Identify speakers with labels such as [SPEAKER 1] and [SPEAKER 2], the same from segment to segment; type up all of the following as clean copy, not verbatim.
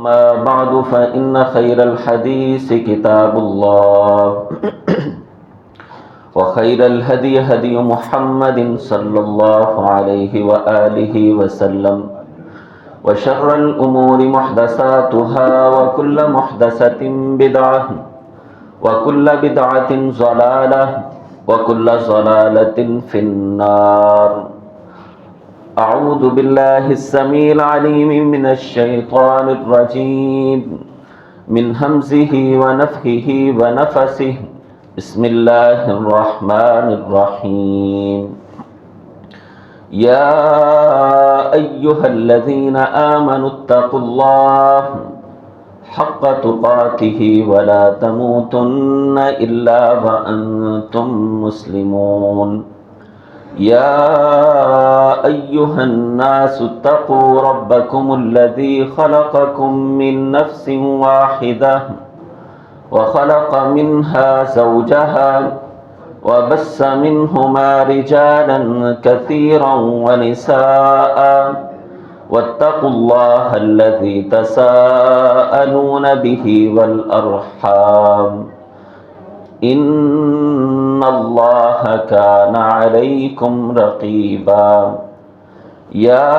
[SPEAKER 1] أما بعد فإن خير الحديث كتاب الله وخير الهدي هدي محمد صلى الله عليه وآله وسلم وشر الأمور محدثاتها وكل محدثة بدعة وكل بدعة ضلالة وكل ضلالة في النار. أعوذ بالله السميع العليم من الشيطان الرجيم من همزه ونفخه ونفثه. بسم الله الرحمن الرحيم. يا أيها الذين آمنوا اتقوا الله حق تقاته ولا تموتن إلا وأنتم مسلمون. يا أيها الناس اتقوا ربكم الذي خلقكم من نفس واحدة وخلق منها زوجها وبث منهما رجالا كثيرا ونساء واتقوا الله الذي تساءلون به والأرحام إن الله كان عليكم رقيبا. يا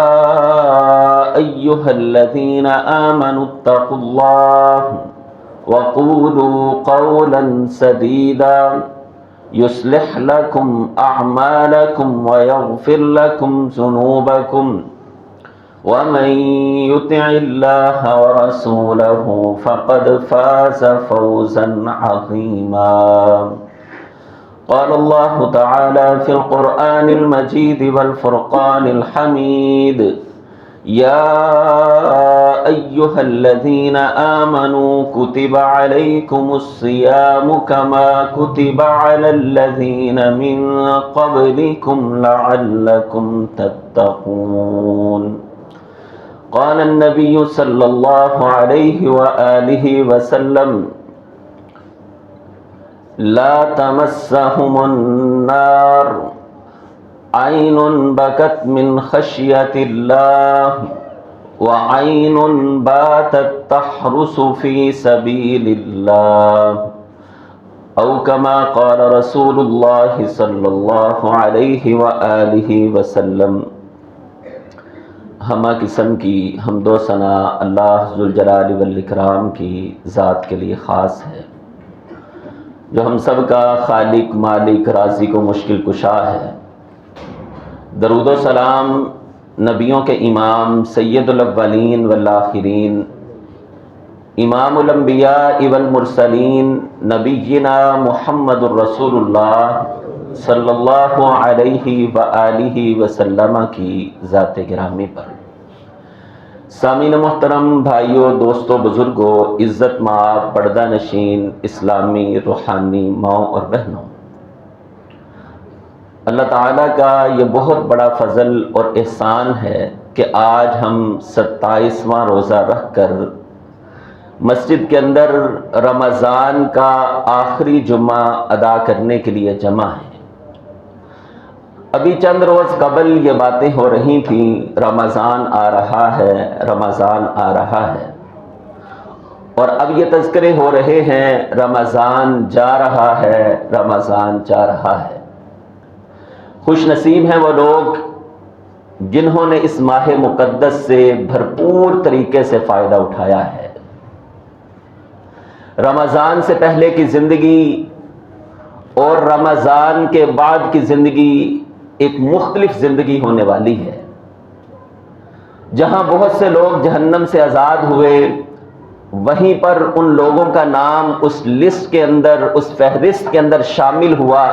[SPEAKER 1] أيها الذين آمنوا اتقوا الله وقولوا قولا سديدا يصلح لكم أعمالكم ويغفر لكم ذنوبكم ومن يطع الله ورسوله فقد فاز فوزا عظيما. قال الله تعالى في القرآن المجيد والفرقان الحميد: يا أيها الذين آمنوا كتب عليكم الصيام كما كتب على الذين من قبلكم لعلكم تتقون. قال النبي صلى الله عليه وآله وسلم: لا تمسهم النار عين بكت من خشية الله وعين باتت تحرس في سبيل الله أو كما قال رسول الله صلى الله عليه وآله وسلم. ہمہ قسم کی حمد و ثنا اللہ ذوالجلال والاکرام کی ذات کے لیے خاص ہے، جو ہم سب کا خالق، مالک، رازق و مشکل کشا ہے۔ درود و سلام نبیوں کے امام، سید الاولین والآخرین، امام الانبیاء والمرسلین، نبینا محمد الرسول اللہ صلی اللہ علیہ وآلہ وسلم کی ذات گرامی پر۔ سامعین محترم، بھائیوں، دوستوں، بزرگوں، عزت مآب پردہ نشین اسلامی روحانی ماؤں اور بہنوں، اللہ تعالیٰ کا یہ بہت بڑا فضل اور احسان ہے کہ آج ہم 27واں روزہ رکھ کر مسجد کے اندر رمضان کا آخری جمعہ ادا کرنے کے لیے جمع ہیں۔ ابھی چند روز قبل یہ باتیں ہو رہی تھیں، رمضان آ رہا ہے، رمضان آ رہا ہے، اور اب یہ تذکرے ہو رہے ہیں رمضان جا رہا ہے، رمضان جا رہا ہے۔ خوش نصیب ہیں وہ لوگ جنہوں نے اس ماہ مقدس سے بھرپور طریقے سے فائدہ اٹھایا ہے۔ رمضان سے پہلے کی زندگی اور رمضان کے بعد کی زندگی ایک مختلف زندگی ہونے والی ہے، جہاں بہت سے لوگ جہنم سے آزاد ہوئے، وہیں پر ان لوگوں کا نام اس لسٹ کے اندر، اس فہرست کے اندر شامل ہوا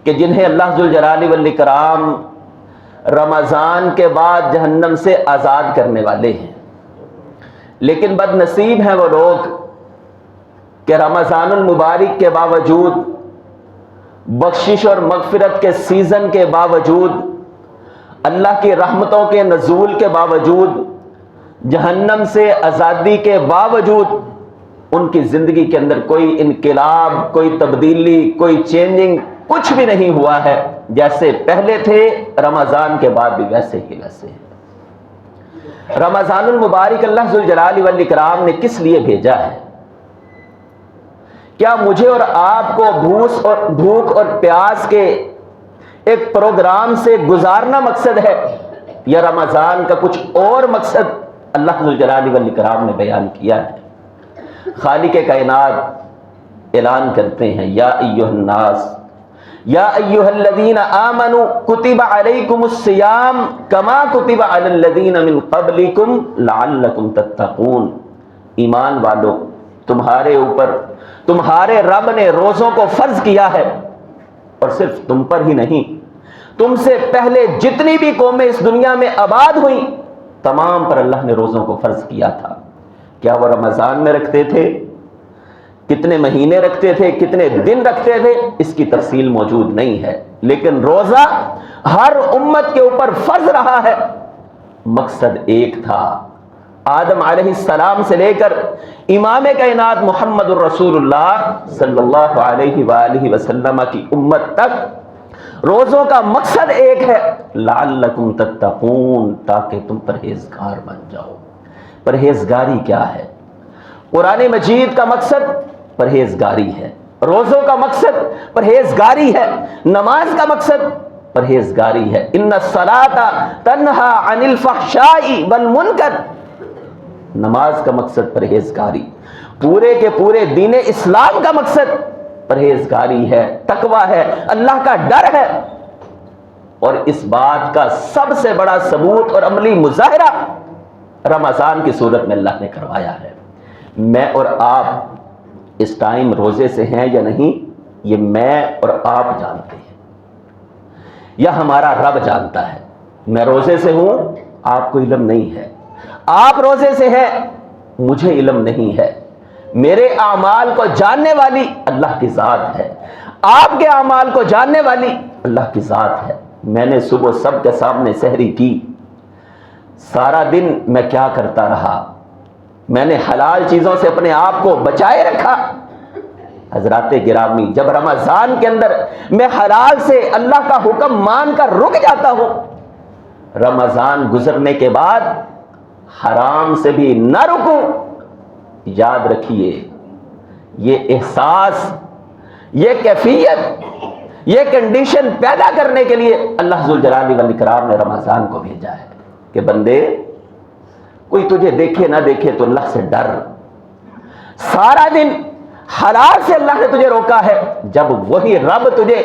[SPEAKER 1] کہ جنہیں اللہ ذوالجلال والاکرام رمضان کے بعد جہنم سے آزاد کرنے والے ہیں۔ لیکن بد نصیب ہیں وہ لوگ کہ رمضان المبارک کے باوجود، بخشش اور مغفرت کے سیزن کے باوجود، اللہ کی رحمتوں کے نزول کے باوجود، جہنم سے آزادی کے باوجود، ان کی زندگی کے اندر کوئی انقلاب، کوئی تبدیلی، کوئی چینجنگ کچھ بھی نہیں ہوا ہے، جیسے پہلے تھے رمضان کے بعد بھی ویسے ہی ویسے ہیں۔ رمضان المبارک اللہ ذوالجلال والاکرام نے کس لیے بھیجا ہے؟ کیا مجھے اور آپ کو بھوک اور پیاس کے ایک پروگرام سے گزارنا مقصد ہے، یا رمضان کا کچھ اور مقصد اللہ ذوالجلال والاکرام نے بیان کیا ہے؟ خالق کائنات اعلان کرتے ہیں، یا ایھا الناس یا ایھا الذین آمنوا کتب علیکم الصیام کما کتب علی الذین من قبلکم لعلکم تتقون، ایمان والو، تمہارے اوپر تمہارے رب نے روزوں کو فرض کیا ہے، اور صرف تم پر ہی نہیں، تم سے پہلے جتنی بھی قومیں اس دنیا میں آباد ہوئیں تمام پر اللہ نے روزوں کو فرض کیا تھا۔ کیا وہ رمضان میں رکھتے تھے؟ کتنے مہینے رکھتے تھے؟ کتنے دن رکھتے تھے؟ اس کی تفصیل موجود نہیں ہے، لیکن روزہ ہر امت کے اوپر فرض رہا ہے۔ مقصد ایک تھا، آدم علیہ السلام سے لے کر امام کائنات محمد الرسول اللہ صلی اللہ علیہ وآلہ وسلم کی امت تک روزوں کا مقصد ایک ہے، لعلکم تتقون، تاکہ تم پرہیزگار بن جاؤ۔ پرہیزگاری کیا ہے؟ قرآن مجید کا مقصد پرہیزگاری ہے، روزوں کا مقصد پرہیزگاری ہے، نماز کا مقصد پرہیزگاری ہے۔ ان الصلاۃ تنہی عن الفحشاء والمنکر، نماز کا مقصد پرہیزگاری، پورے کے پورے دین اسلام کا مقصد پرہیزگاری ہے، تقوی ہے، اللہ کا ڈر ہے۔ اور اس بات کا سب سے بڑا ثبوت اور عملی مظاہرہ رمضان کی صورت میں اللہ نے کروایا ہے۔ میں اور آپ اس ٹائم روزے سے ہیں یا نہیں، یہ میں اور آپ جانتے ہیں، یا ہمارا رب جانتا ہے۔ میں روزے سے ہوں، آپ کو علم نہیں ہے، آپ روزے سے ہیں، مجھے علم نہیں ہے۔ میرے اعمال کو جاننے والی اللہ کی ذات ہے، آپ کے اعمال کو جاننے والی اللہ کی ذات ہے۔ میں نے صبح سب کے سامنے سحری کی، سارا دن میں کیا کرتا رہا، میں نے حلال چیزوں سے اپنے آپ کو بچائے رکھا۔ حضرات گرامی، جب رمضان کے اندر میں حلال سے اللہ کا حکم مان کر رک جاتا ہوں، رمضان گزرنے کے بعد حرام سے بھی نہ رکوں، یاد رکھیے یہ احساس، یہ کیفیت، یہ کنڈیشن پیدا کرنے کے لیے اللہ ذوالجلال والاکرام نے رمضان کو بھیجا ہے کہ بندے، کوئی تجھے دیکھے نہ دیکھے تو اللہ سے ڈر۔ سارا دن حلال سے اللہ نے تجھے روکا ہے، جب وہی رب تجھے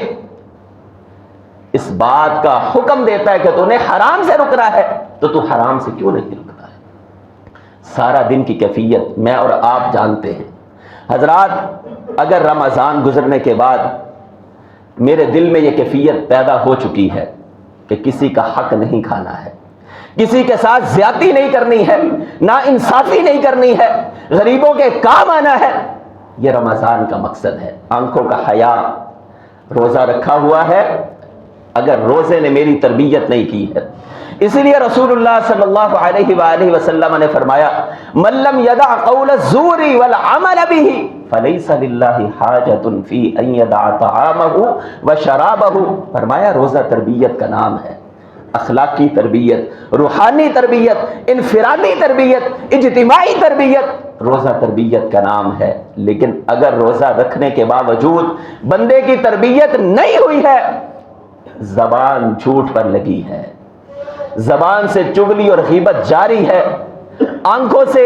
[SPEAKER 1] اس بات کا حکم دیتا ہے کہ تو نے حرام سے رک رہا ہے، تو تو حرام سے کیوں نہیں رک رہا ہے؟ سارا دن کی کیفیت میں اور آپ جانتے ہیں۔ حضرات، اگر رمضان گزرنے کے بعد میرے دل میں یہ کیفیت پیدا ہو چکی ہے کہ کسی کا حق نہیں کھانا ہے، کسی کے ساتھ زیادتی نہیں کرنی ہے، نا انصافی نہیں کرنی ہے، غریبوں کے کام آنا ہے، یہ رمضان کا مقصد ہے۔ آنکھوں کا حیا، روزہ رکھا ہوا ہے، اگر روزے نے میری تربیت نہیں کی ہے۔ اسی لیے رسول اللہ صلی اللہ علیہ وآلہ وسلم نے فرمایا، من لم يدع قول الزور والعمل به فليس للہ حاجۃ فی ان يدع طعامہ وشرابہ۔ فرمایا روزہ تربیت کا نام ہے، اخلاقی تربیت، روحانی تربیت، انفرادی تربیت، اجتماعی تربیت، روزہ تربیت کا نام ہے۔ لیکن اگر روزہ رکھنے کے باوجود بندے کی تربیت نہیں ہوئی ہے، زبان جھوٹ پر لگی ہے، زبان سے چغلی اور غیبت جاری ہے، آنکھوں سے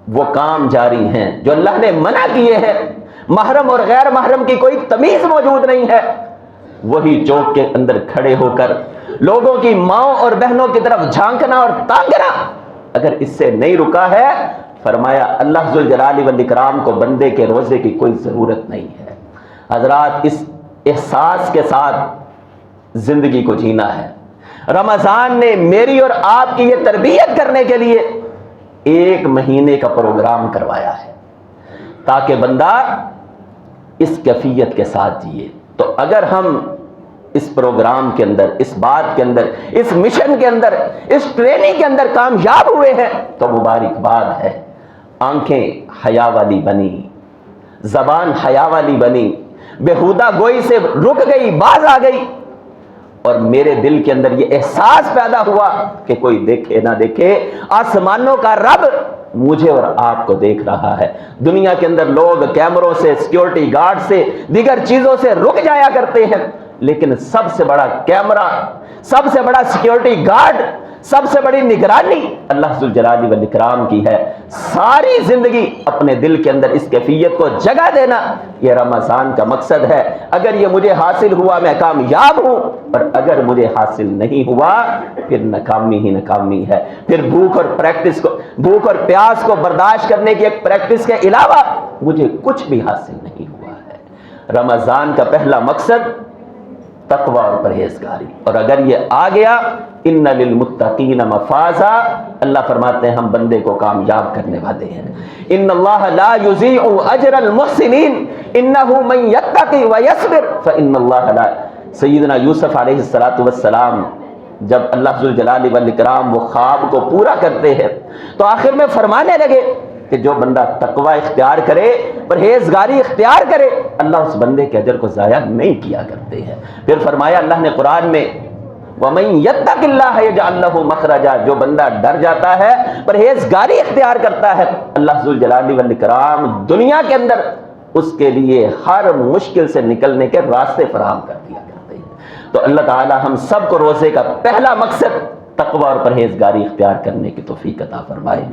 [SPEAKER 1] وہ کام جاری ہیں جو اللہ نے منع کیے ہیں، محرم اور غیر محرم کی کوئی تمیز موجود نہیں ہے، وہی چوک کے اندر کھڑے ہو کر لوگوں کی ماؤں اور بہنوں کی طرف جھانکنا اور تانگنا، اگر اس سے نہیں رکا ہے، فرمایا اللہ ذوالجلال والاکرام کو بندے کے روزے کی کوئی ضرورت نہیں ہے۔ حضرات، اس احساس کے ساتھ زندگی کو جینا ہے۔ رمضان نے میری اور آپ کی یہ تربیت کرنے کے لیے 1 مہینے کا پروگرام کروایا ہے تاکہ بندہ اس کیفیت کے ساتھ جیے۔ تو اگر ہم اس پروگرام کے اندر، اس بات کے اندر، اس مشن کے اندر، اس ٹریننگ کے اندر کامیاب ہوئے ہیں تو مبارکباد ہے۔ آنکھیں حیا والی بنی، زبان حیا والی بنی، بےہودہ گوئی سے رک گئی، باز آ گئی، اور میرے دل کے اندر یہ احساس پیدا ہوا کہ کوئی دیکھے نہ دیکھے، آسمانوں کا رب مجھے اور آپ کو دیکھ رہا ہے۔ دنیا کے اندر لوگ کیمروں سے، سیکیورٹی گارڈ سے، دیگر چیزوں سے رک جایا کرتے ہیں، لیکن سب سے بڑا کیمرہ، سب سے بڑا سیکیورٹی گارڈ، سب سے بڑی نگرانی اللہ ذوالجلال والاکرام کی ہے۔ ساری زندگی اپنے دل کے اندر اس کیفیت کو جگہ دینا، یہ رمضان کا مقصد ہے۔ اگر یہ مجھے حاصل ہوا میں کامیاب ہوں، اور اگر مجھے حاصل نہیں ہوا پھر ناکامی ہی ناکامی ہے۔ پھر بھوک اور پیاس کو برداشت کرنے کی ایک پریکٹس کے علاوہ مجھے کچھ بھی حاصل نہیں ہوا ہے۔ رمضان کا پہلا مقصد تقوی اور پرہیزگاری، اور اگر یہ آ گیا ان للمتقین مفازا، اللہ فرماتے ہیں ہم بندے کو کامیاب کرنے والے ہیں۔ ان اللہ لا یضیع اجر المحسنین انہ من یتقی ویصبر فان اللہ لا۔ سیدنا یوسف علیہ السلام جب اللہ ذوالجلال والاکرام وہ خواب کو پورا کرتے ہیں تو آخر میں فرمانے لگے کہ جو بندہ تقوی اختیار کرے، پرہیزگاری اختیار کرے، اللہ اس بندے کے اجر کو ضائع نہیں کیا کرتے ہیں۔ پھر فرمایا اللہ نے قرآن میں وَمَن يَتَّقِ اللَّهَ يَجْعَل لَّهُ مَخْرَجًا، جو بندہ ڈر جاتا ہے، پرہیزگاری اختیار کرتا ہے، اللہ ذوالجلال والاکرام دنیا کے اندر اس کے لیے ہر مشکل سے نکلنے کے راستے فراہم کر دیا کرتے ہیں۔ تو اللہ تعالی ہم سب کو روزے کا پہلا مقصد تقوی اور پرہیزگاری اختیار کرنے کی توفیق عطا فرمائے۔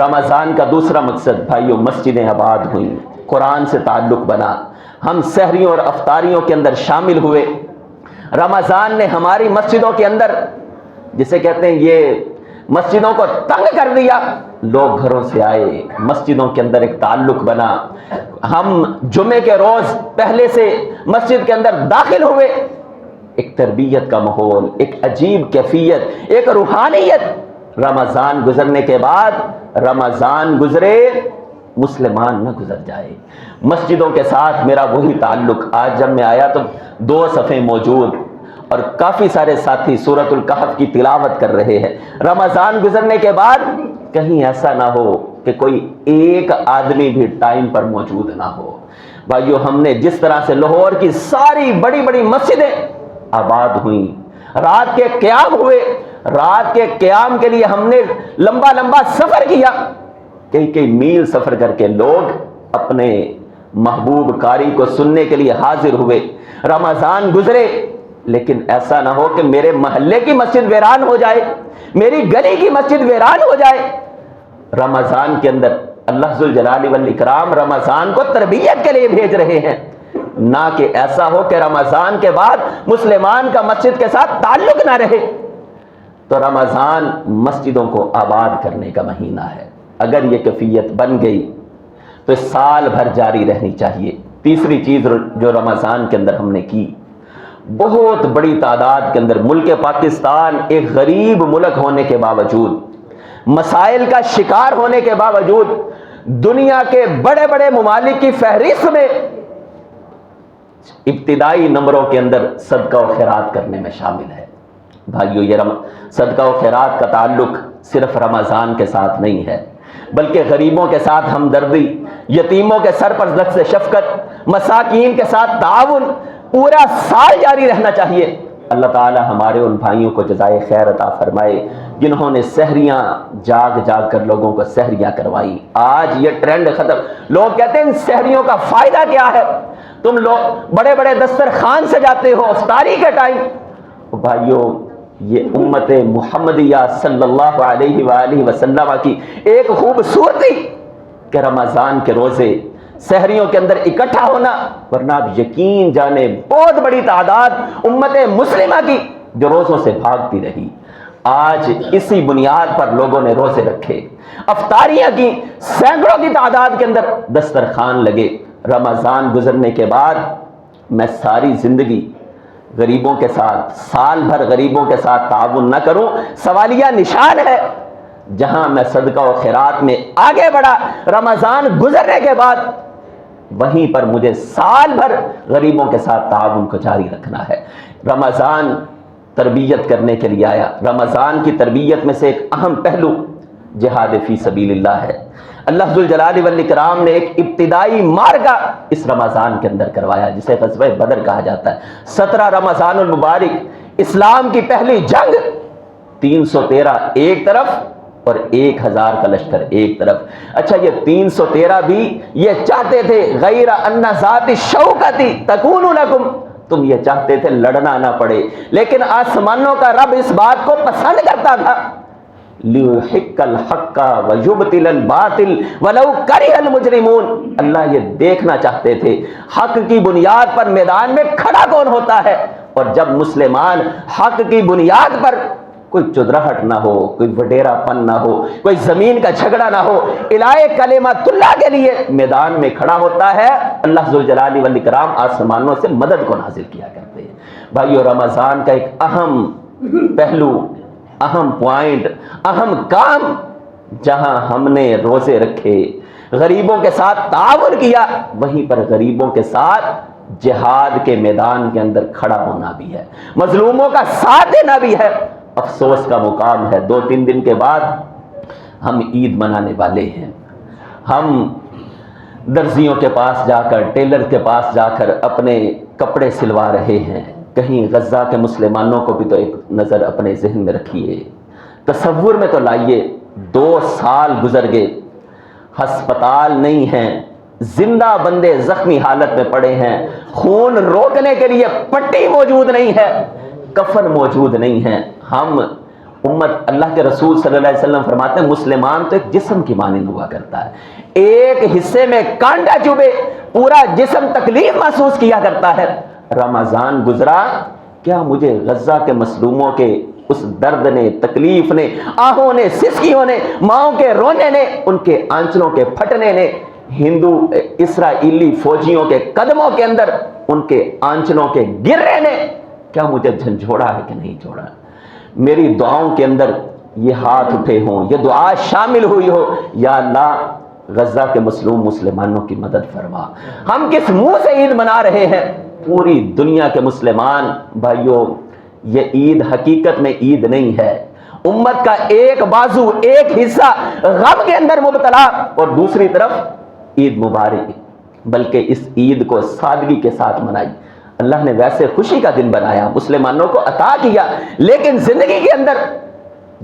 [SPEAKER 1] رمضان کا دوسرا مقصد بھائیو، مسجدیں آباد ہوئیں، قرآن سے تعلق بنا، ہم سحریوں اور افطاریوں کے اندر شامل ہوئے۔ رمضان نے ہماری مسجدوں کے اندر، جسے کہتے ہیں یہ مسجدوں کو تنگ کر دیا، لوگ گھروں سے آئے، مسجدوں کے اندر ایک تعلق بنا، ہم جمعے کے روز پہلے سے مسجد کے اندر داخل ہوئے، ایک تربیت کا ماحول، ایک عجیب کیفیت، ایک روحانیت۔ رمضان گزرنے کے بعد، رمضان گزرے مسلمان نہ گزر جائے۔ مسجدوں کے ساتھ میرا وہی تعلق، آج جب میں آیا تو 2 صفحے موجود اور کافی سارے ساتھی سورۃ الکہف کی تلاوت کر رہے ہیں۔ رمضان گزرنے کے بعد کہیں ایسا نہ ہو کہ کوئی ایک آدمی بھی ٹائم پر موجود نہ ہو۔ بھائیو، ہم نے جس طرح سے لاہور کی ساری بڑی بڑی مسجدیں آباد ہوئیں، رات کے قیام ہوئے، رات کے قیام کے لیے ہم نے لمبا لمبا سفر کیا، کئی میل سفر کر کے لوگ اپنے محبوب قاری کو سننے کے لیے حاضر ہوئے۔ رمضان گزرے، لیکن ایسا نہ ہو کہ میرے محلے کی مسجد ویران ہو جائے، میری گلی کی مسجد ویران ہو جائے۔ رمضان کے اندر اللہ ذوالجلال والاکرام رمضان کو تربیت کے لیے بھیج رہے ہیں، نہ کہ ایسا ہو کہ رمضان کے بعد مسلمان کا مسجد کے ساتھ تعلق نہ رہے۔ تو رمضان مسجدوں کو آباد کرنے کا مہینہ ہے، اگر یہ کیفیت بن گئی تو سال بھر جاری رہنی چاہیے۔ تیسری چیز جو رمضان کے اندر ہم نے کی، بہت بڑی تعداد کے اندر ملک پاکستان ایک غریب ملک ہونے کے باوجود، مسائل کا شکار ہونے کے باوجود، دنیا کے بڑے بڑے ممالک کی فہرست میں ابتدائی نمبروں کے اندر صدقہ و خیرات کرنے میں شامل ہے۔ بھائیو، یہ صدقہ و خیرات کا تعلق صرف رمضان کے ساتھ نہیں ہے، بلکہ غریبوں کے ساتھ ہمدردی، یتیموں کے سر پر دست شفقت، مساکین کے ساتھ تعاون پورا سال جاری رہنا چاہیے۔ اللہ تعالی ہمارے ان بھائیوں کو جزائے خیر عطا فرمائے جنہوں نے سحریاں جاگ جاگ کر لوگوں کو سحریاں کروائی۔ آج یہ ٹرینڈ ختم، لوگ کہتے ہیں ان سحریوں کا فائدہ کیا ہے، تم لوگ بڑے بڑے دسترخوان سے جاتے ہو افطاری کے ٹائم۔ بھائیو، یہ امت محمدیہ صلی اللہ علیہ وآلہ وسلم کی ایک خوبصورتی کہ رمضان کے روزے سحریوں کے اندر اکٹھا ہونا، ورنہ آپ یقین جانے بہت بڑی تعداد امت مسلمہ کی جو روزوں سے بھاگتی رہی، آج اسی بنیاد پر لوگوں نے روزے رکھے، افطاریاں کی، سینکڑوں کی تعداد کے اندر دسترخوان لگے۔ رمضان گزرنے کے بعد میں ساری زندگی غریبوں کے ساتھ، سال بھر غریبوں کے ساتھ تعاون نہ کروں، سوالیہ نشان ہے۔ جہاں میں صدقہ و خیرات میں آگے بڑھا رمضان گزرنے کے بعد، وہیں پر مجھے سال بھر غریبوں کے ساتھ تعاون کو جاری رکھنا ہے۔ رمضان تربیت کرنے کے لیے آیا۔ رمضان کی تربیت میں سے ایک اہم پہلو جہاد فی سبیل اللہ ہے۔ اللہ ذوالجلال والاکرام نے ایک ابتدائی معرکہ اس رمضان کے اندر کروایا، جسے غزوہ بدر کہا جاتا ہے۔ 17 رمضان المبارک اسلام کی پہلی جنگ 313 ایک طرف اور 1000 کا لشکر ایک طرف. اچھا یہ 313 بھی یہ چاہتے تھے غیر ان ذات الشوکتی تکون لکم، تم یہ چاہتے تھے لڑنا نہ پڑے، لیکن آسمانوں کا رب اس بات کو پسند کرتا تھا. لیحق الحق ویبطل الباطل ولو کرہ المجرمون، اللہ یہ دیکھنا چاہتے تھے حق کی بنیاد پر میدان میں کھڑا کون ہوتا ہے، اور جب مسلمان حق کی بنیاد پر کوئی چدراہٹ نہ ہو، کوئی وڈیرا پن نہ ہو، کوئی زمین کا جھگڑا نہ ہو، الہ کلمۃ اللہ کے لیے میدان میں کھڑا ہوتا ہے، اللہ ذوالجلال والاکرام آسمانوں سے مدد کو نازل کیا کرتے ہیں. بھائیو رمضان کا ایک اہم پہلو، اہم پوائنٹ، اہم کام، جہاں ہم نے روزے رکھے، غریبوں کے ساتھ تعاون کیا، وہیں پر غریبوں کے ساتھ جہاد کے میدان کے اندر کھڑا ہونا بھی ہے، مظلوموں کا ساتھ دینا بھی ہے. افسوس کا مقام ہے 2-3 دن کے بعد ہم عید منانے والے ہیں. ہم درزیوں کے پاس جا کر، ٹیلر کے پاس جا کر اپنے کپڑے سلوا رہے ہیں. کہیں غزہ کے مسلمانوں کو بھی تو ایک نظر اپنے ذہن میں رکھیے. تصور میں تو لائیے 2 سال گزر گئے، ہسپتال نہیں ہیں، زندہ بندے زخمی حالت میں پڑے ہیں، خون روکنے کے لیے پٹی موجود نہیں ہے، کفن موجود نہیں ہے. ہم امت، اللہ کے رسول صلی اللہ علیہ وسلم فرماتے ہیں مسلمان تو ایک جسم کی مانند ہوا کرتا ہے، ایک حصے میں کانٹا چبھے پورا جسم تکلیف محسوس کیا کرتا ہے. رمضان گزرا، کیا مجھے غزہ کے مظلوموں کے اس درد نے، تکلیف نے، آہوں نے، سسکیوں نے، ماؤں کے رونے نے، ان کے آنچلوں کے پھٹنے نے، ہندو اسرائیلی فوجیوں کے قدموں کے اندر ان کے آنچلوں کے گرنے نے، کیا مجھے جھنجھوڑا ہے کہ نہیں جھوڑا؟ میری دعاؤں کے اندر یہ ہاتھ اٹھے ہوں، یہ دعا شامل ہوئی ہو، یا اللہ غزہ کے مظلوم مسلمانوں کی مدد فرما. ہم کس منہ سے عید منا رہے ہیں؟ پوری دنیا کے مسلمان بھائیوں، یہ عید حقیقت میں عید نہیں ہے. امت کا ایک بازو، ایک حصہ غم کے اندر مبتلا، اور دوسری طرف عید مبارک. بلکہ اس عید کو سادگی کے ساتھ منائی. اللہ نے ویسے خوشی کا دن بنایا، مسلمانوں کو عطا کیا، لیکن زندگی کے اندر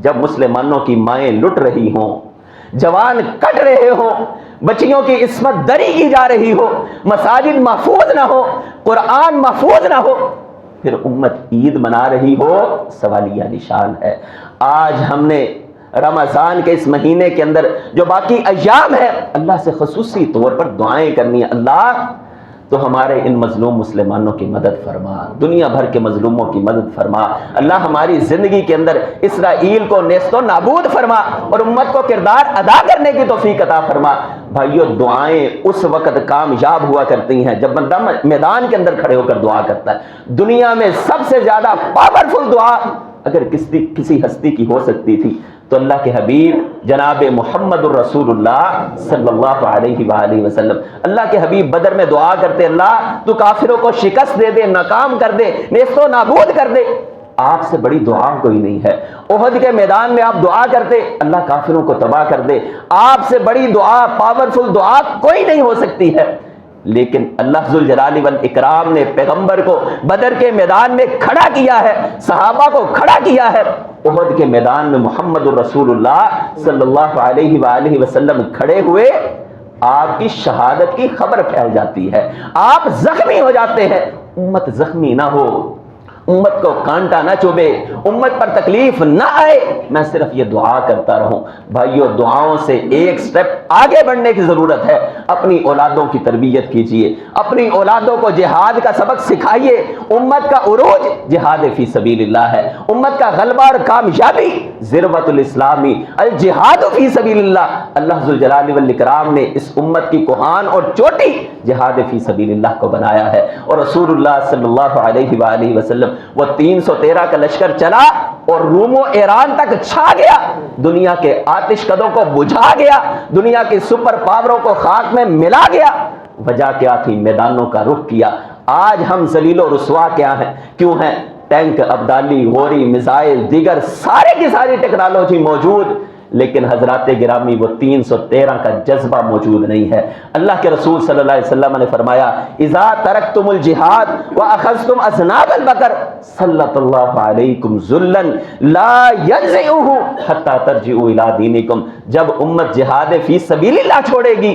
[SPEAKER 1] جب مسلمانوں کی مائیں لٹ رہی ہوں، جوان کٹ رہے ہوں، بچیوں کی عصمت دری کی جا رہی ہو، مساجد محفوظ نہ ہو، قرآن محفوظ نہ ہو، پھر امت عید منا رہی ہو، سوالیہ نشان ہے. آج ہم نے رمضان کے اس مہینے کے اندر جو باقی ایام ہے، اللہ سے خصوصی طور پر دعائیں کرنی ہے. اللہ تو ہمارے ان مظلوم مسلمانوں کی مدد فرما، دنیا بھر کے مظلوموں کی مدد فرما. اللہ ہماری زندگی کے اندر اسرائیل کو نیست و نابود فرما اور امت کو کردار ادا کرنے کی توفیق عطا فرما. بھائیو دعائیں اس وقت کامیاب ہوا کرتی ہیں جب بندہ میدان کے اندر کھڑے ہو کر دعا کرتا ہے. دنیا میں سب سے زیادہ پاورفل دعا اگر کسی ہستی کی ہو سکتی تھی تو اللہ کے حبیب جناب محمد الرسول اللہ صلی اللہ علیہ وآلہ وسلم. اللہ کے حبیب بدر میں دعا کرتے، اللہ تو کافروں کو شکست دے دے، ناکام کر دے، نیست و نابود کر دے. آپ سے بڑی دعا کوئی نہیں ہے. احد کے میدان میں آپ دعا کرتے، اللہ کافروں کو تباہ کر دے. آپ سے بڑی دعا، پاورفل دعا کوئی نہیں ہو سکتی ہے. لیکن اللہ ذوالجلال والاکرام نے پیغمبر کو بدر کے میدان میں کھڑا کیا ہے، صحابہ کو کھڑا کیا ہے. احد کے میدان میں محمد الرسول اللہ صلی اللہ علیہ وآلہ وسلم کھڑے ہوئے، آپ کی شہادت کی خبر پھیل جاتی ہے، آپ زخمی ہو جاتے ہیں. امت زخمی نہ ہو، امت کو کانٹا نہ چوبے، امت پر تکلیف نہ آئے، میں صرف یہ دعا کرتا رہوں. بھائیو دعاؤں سے ایک سٹیپ آگے بڑھنے کی ضرورت ہے. اپنی اولادوں کی تربیت کیجئے، اپنی اولادوں کو جہاد کا سبق سکھائیے. امت کا عروج جہاد فی سبیل اللہ ہے، امت کا غلبہ اور کامیابی ذروۃ الاسلامی الجہاد فی سبیل اللہ. اللہ ذوالجلال والاکرام نے اس امت کی کوہان اور چوٹی جہاد فی سبیل اللہ کو بنایا ہے. اور رسول اللہ صلی اللہ علیہ وآلہ وسلم وہ 313 کا لشکر چلا اور روم و ایران تک چھا گیا، دنیا کے آتش کدوں کو بجھا گیا، دنیا کی سپر پاوروں کو خاک میں ملا گیا. وجہ کیا تھی؟ میدانوں کا رخ کیا. آج ہم ذلیل و رسوا کیوں ہیں؟ ٹینک، ابدالی، غوری، میزائل، دیگر سارے کی ساری ٹیکنالوجی موجود، لیکن حضرات گرامی وہ 313 کا جذبہ موجود نہیں ہے۔ اللہ کے رسول صلی اللہ علیہ وسلم نے فرمایا اذا ترکتم الجہاد واخذتم اذناب البقر سلط اللہ علیکم ذلا لا ینزعه حتی ترجعوا الی دینکم، جب امت جہاد فی سبیل اللہ چھوڑے گی،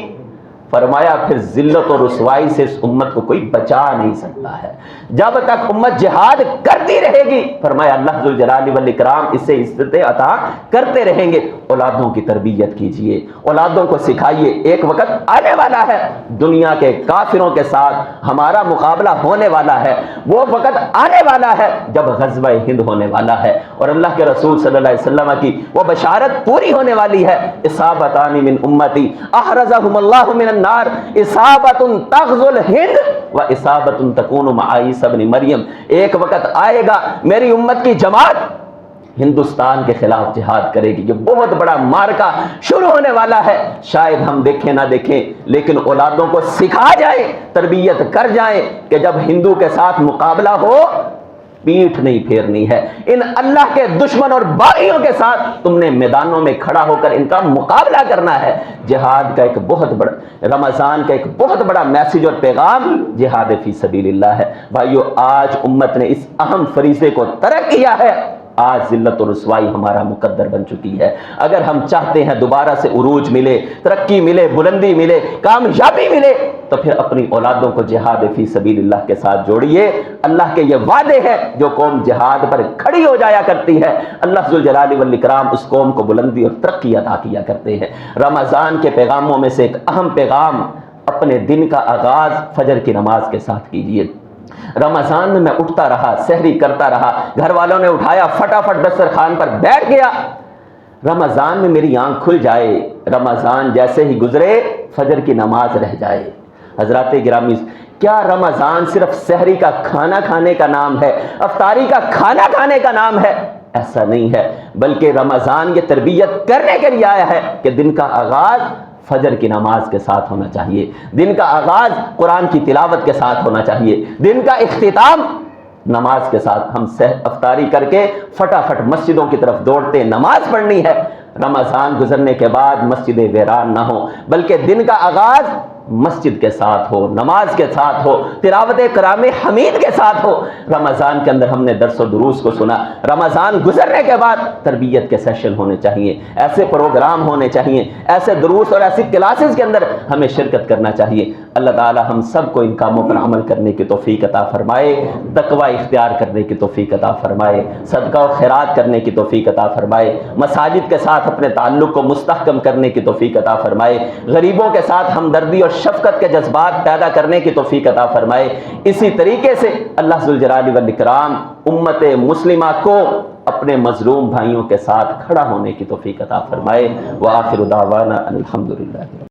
[SPEAKER 1] فرمایا پھر ذلت اور رسوائی سے اس امت کو کوئی بچا نہیں سکتا ہے، جب تک امت جہاد کرتی رہے گی، فرمایا اللہ ذوالجلال والاکرام اسے عزت عطا کرتے رہیں گے۔ اولادوں کی تربیت کیجئے، اولادوں کو سکھائیے، ایک وقت آنے والا ہے دنیا کے کافروں کے ساتھ ہمارا مقابلہ ہونے والا ہے، وہ وقت آنے والا ہے جب غزوہ ہند ہونے والا ہے اور اللہ کے رسول صلی اللہ علیہ وسلم کی وہ بشارت پوری ہونے والی ہے، اصابتان من امتی احرزہم اللہ من النار اصابت تغزو الہند و اصابت تکون مع عیسی ابن مریم، ایک وقت آئے گا میری امت کی جماعت ہندوستان کے خلاف جہاد کرے گی، یہ بہت بڑا مارکا شروع ہونے والا ہے، شاید ہم دیکھیں نہ دیکھیں لیکن اولادوں کو سکھا جائیں، تربیت کر جائیں کہ جب ہندو کے ساتھ مقابلہ ہو پیٹھ نہیں پھیرنی ہے، ان اللہ کے دشمن اور باغیوں کے ساتھ تم نے میدانوں میں کھڑا ہو کر ان کا مقابلہ کرنا ہے۔ جہاد کا ایک بہت بڑا، رمضان کا ایک بہت بڑا میسج اور پیغام جہاد فی سبیل اللہ ہے۔ بھائیو آج امت نے اس اہم فریضے کو ترک کیا ہے، آج ذلت و رسوائی ہمارا مقدر بن چکی ہے۔ اگر ہم چاہتے ہیں دوبارہ سے عروج ملے، ترقی ملے، بلندی ملے، کامیابی ملے، تو پھر اپنی اولادوں کو جہاد فی سبیل اللہ کے ساتھ جوڑیے۔ اللہ کے یہ وعدے ہیں، جو قوم جہاد پر کھڑی ہو جایا کرتی ہے اللہ ذوالجلال والاکرام اس قوم کو بلندی اور ترقی عطا کیا کرتے ہیں۔ رمضان کے پیغاموں میں سے ایک اہم پیغام، اپنے دن کا آغاز فجر کی نماز کے ساتھ کیجیے۔ رمضان میں اٹھتا رہا، سحری کرتا رہا، گھر والوں نے اٹھایا، فٹافٹ دسترخوان پر بیٹھ گیا، رمضان میں میری آنکھ کھل جائے، رمضان جیسے ہی گزرے فجر کی نماز رہ جائے۔ حضرات گرامی، کیا رمضان صرف سحری کا کھانا کھانے کا نام ہے، افطاری کا کھانا کھانے کا نام ہے؟ ایسا نہیں ہے، بلکہ رمضان یہ تربیت کرنے کے لیے آیا ہے کہ دن کا آغاز فجر کی نماز کے ساتھ ہونا چاہیے، دن کا آغاز قرآن کی تلاوت کے ساتھ ہونا چاہیے، دن کا اختتام نماز کے ساتھ۔ ہم افطاری کر کے فٹافٹ مسجدوں کی طرف دوڑتے نماز پڑھنی ہے، رمضان گزرنے کے بعد مسجدیں ویران نہ ہوں، بلکہ دن کا آغاز مسجد کے ساتھ ہو، نماز کے ساتھ ہو، تلاوت کلام حمید کے ساتھ ہو۔ رمضان کے اندر ہم نے درس و دروس کو سنا، رمضان گزرنے کے بعد تربیت کے سیشن ہونے چاہیے، ایسے پروگرام ہونے چاہیے، ایسے دروس اور ایسی کلاسز کے اندر ہمیں شرکت کرنا چاہیے۔ اللہ تعالی ہم سب کو ان کاموں پر عمل کرنے کی توفیق عطا فرمائے، تقوی اختیار کرنے کی توفیق عطا فرمائے، صدقہ و خیرات کرنے کی توفیق عطا فرمائے، مساجد کے ساتھ اپنے تعلق کو مستحکم کرنے کی توفیق عطا فرمائے، غریبوں کے ساتھ ہمدردی اور شفقت کے جذبات پیدا کرنے کی توفیق عطا فرمائے۔ اسی طریقے سے اللہ ذوالجلال والاکرام امت مسلمہ کو اپنے مظلوم بھائیوں کے ساتھ کھڑا ہونے کی توفیق عطا فرمائے۔ وآخر دعوانا الحمدللہ۔